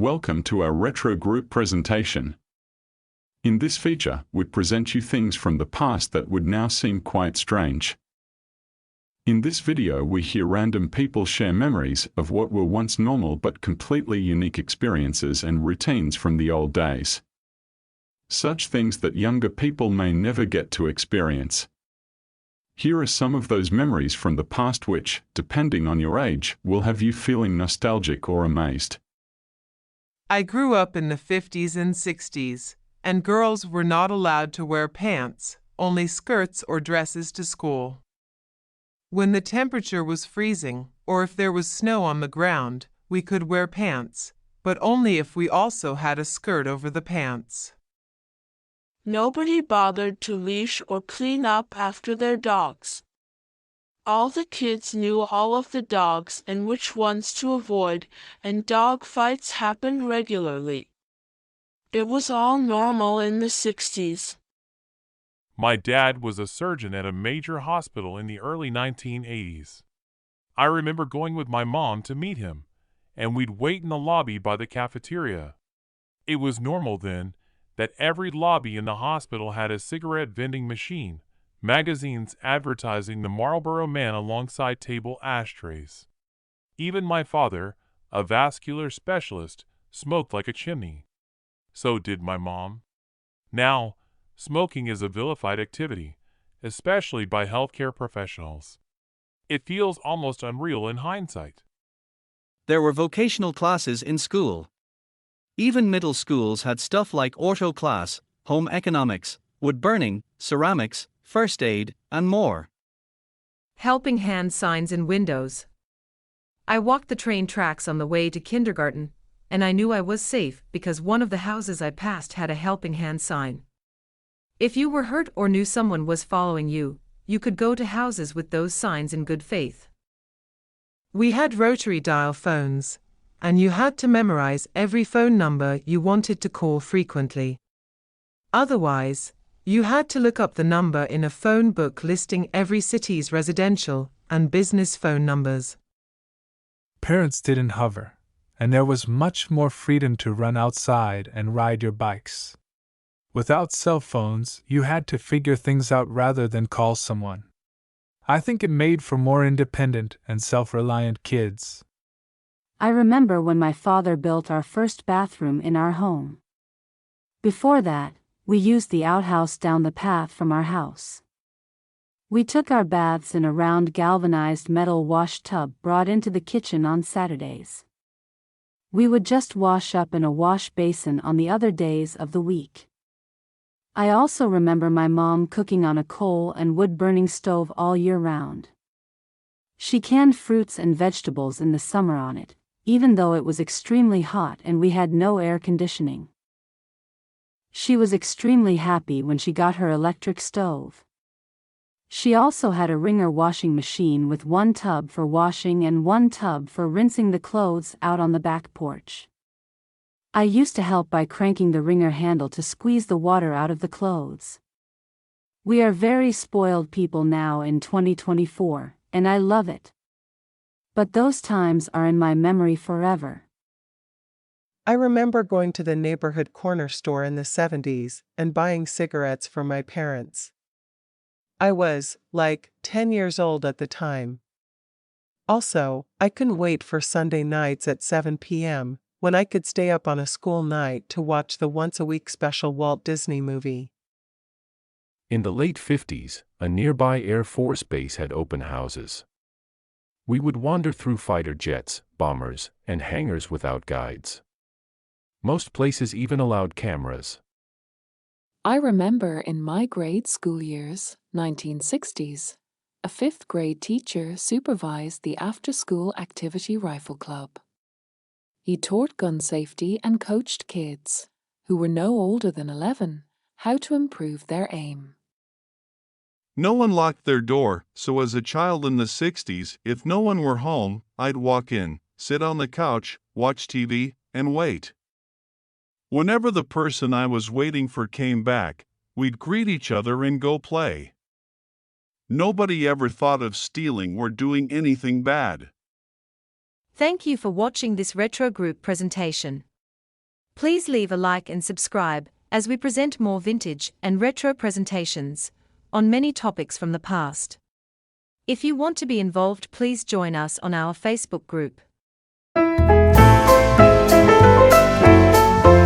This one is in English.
Welcome to our Retro Group presentation. In this feature, we present you things from the past that would now seem quite strange. In this video we hear random people share memories of what were once normal but completely unique experiences and routines from the old days. Such things that younger people may never get to experience. Here are some of those memories from the past which, depending on your age, will have you feeling nostalgic or amazed. I grew up in the 50s and 60s, and girls were not allowed to wear pants, only skirts or dresses to school. When the temperature was freezing, or if there was snow on the ground, we could wear pants, but only if we also had a skirt over the pants. Nobody bothered to leash or clean up after their dogs. All the kids knew all of the dogs and which ones to avoid, and dog fights happened regularly. It was all normal in the 60s. My dad was a surgeon at a major hospital in the early 1980s. I remember going with my mom to meet him, and we'd wait in the lobby by the cafeteria. It was normal then that every lobby in the hospital had a cigarette vending machine, magazines advertising the Marlboro Man alongside table ashtrays. Even my father, a vascular specialist, smoked like a chimney. So did my mom. Now, smoking is a vilified activity, especially by healthcare professionals. It feels almost unreal in hindsight. There were vocational classes in school. Even middle schools had stuff like ortho class, home economics, wood burning, ceramics, first aid, and more. Helping hand signs in windows. I walked the train tracks on the way to kindergarten, and I knew I was safe because one of the houses I passed had a helping hand sign. If you were hurt or knew someone was following you, you could go to houses with those signs in good faith. We had rotary dial phones, and you had to memorize every phone number you wanted to call frequently. Otherwise, you had to look up the number in a phone book listing every city's residential and business phone numbers. Parents didn't hover, and there was much more freedom to run outside and ride your bikes. Without cell phones, you had to figure things out rather than call someone. I think it made for more independent and self-reliant kids. I remember when my father built our first bathroom in our home. Before that, we used the outhouse down the path from our house. We took our baths in a round galvanized metal wash tub brought into the kitchen on Saturdays. We would just wash up in a wash basin on the other days of the week. I also remember my mom cooking on a coal and wood-burning stove all year round. She canned fruits and vegetables in the summer on it, even though it was extremely hot and we had no air conditioning. She was extremely happy when she got her electric stove. She also had a wringer washing machine with one tub for washing and one tub for rinsing the clothes out on the back porch. I used to help by cranking the wringer handle to squeeze the water out of the clothes. We are very spoiled people now in 2024, and I love it. But those times are in my memory forever. I remember going to the neighborhood corner store in the 70s and buying cigarettes for my parents. I was, 10 years old at the time. Also, I couldn't wait for Sunday nights at 7 p.m., when I could stay up on a school night to watch the once-a-week special Walt Disney movie. In the late 50s, a nearby Air Force base had open houses. We would wander through fighter jets, bombers, and hangars without guides. Most places even allowed cameras. I remember in my grade school years, 1960s, a 5th grade teacher supervised the after-school activity rifle club. He taught gun safety and coached kids, who were no older than 11, how to improve their aim. No one locked their door, so as a child in the 60s, if no one were home, I'd walk in, sit on the couch, watch TV, and wait. Whenever the person I was waiting for came back, we'd greet each other and go play. Nobody ever thought of stealing or doing anything bad. Thank you for watching this Retro Group presentation. Please leave a like and subscribe as we present more vintage and retro presentations on many topics from the past. If you want to be involved, please join us on our Facebook group.